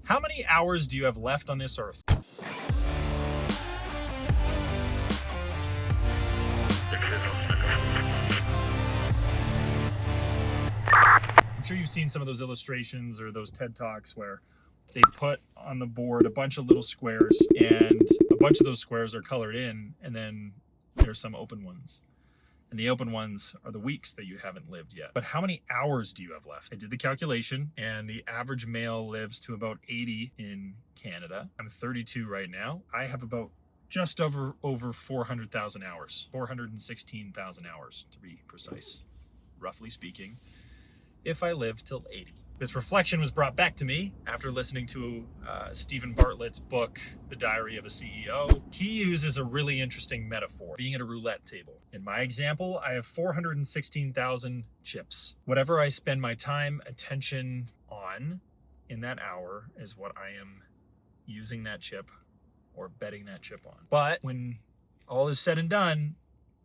How many hours do you have left on this earth? I'm sure you've seen some of those illustrations or those TED Talks where they put on the board a bunch of little squares, and a bunch of those squares are colored in, and then there's some open ones. And the open ones are the weeks that you haven't lived yet. But how many hours do you have left? I did the calculation, and the average male lives to about 80 in Canada. I'm 32 right now. I have about just over 400,000 hours, 416,000 hours to be precise, roughly speaking, if I live till 80. This reflection was brought back to me after listening to Stephen Bartlett's book, The Diary of a CEO. He uses a really interesting metaphor, being at a roulette table. In my example, I have 416,000 chips. Whatever I spend my time, attention on in that hour is what I am using that chip or betting that chip on. But when all is said and done,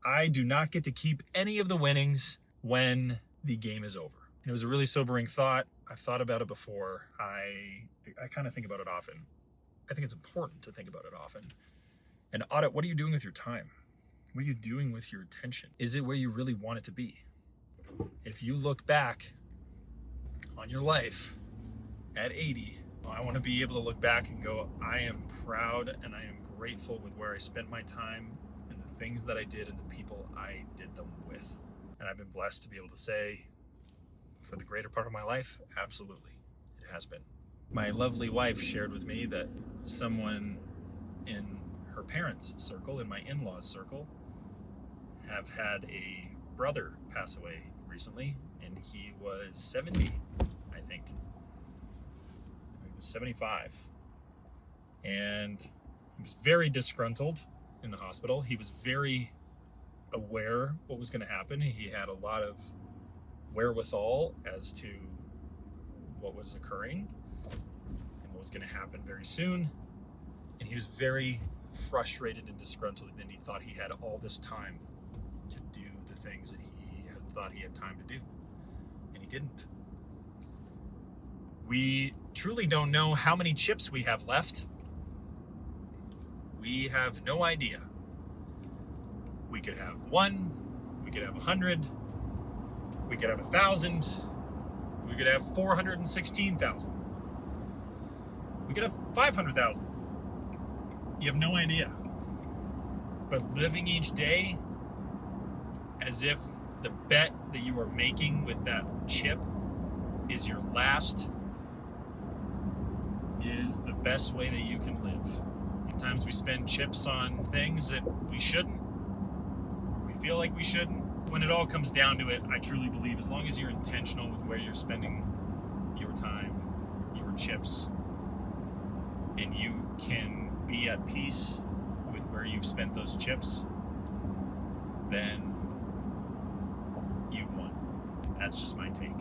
I do not get to keep any of the winnings when the game is over. And it was a really sobering thought. I've thought about it before. I kind of think about it often. I think it's important to think about it often. And audit, what are you doing with your time? What are you doing with your attention? Is it where you really want it to be? If you look back on your life at 80, I want to be able to look back and go, I am proud and I am grateful with where I spent my time and the things that I did and the people I did them with. And I've been blessed to be able to say, for the greater part of my life, absolutely, it has been. My lovely wife shared with me that someone in her parents' circle, in my in-laws' circle, have had a brother pass away recently, and he was 70, I think. He was 75. And he was very disgruntled in the hospital. He was very aware what was going to happen. He had a lot of wherewithal as to what was occurring and what was going to happen very soon. And he was very frustrated and disgruntled, and he thought he had all this time to do the things that he had thought he had time to do, and he didn't. We truly don't know how many chips we have left. We have no idea. We could have 1, we could have 100, we could have 1,000, we could have 416,000, we could have 500,000. You have no idea. But living each day as if the bet that you are making with that chip is your last is the best way that you can live. Sometimes we spend chips on things that we shouldn't, we feel like we shouldn't. When it all comes down to it, I truly believe as long as you're intentional with where you're spending your time, your chips, and you can be at peace with where you've spent those chips, then you've won. That's just my take.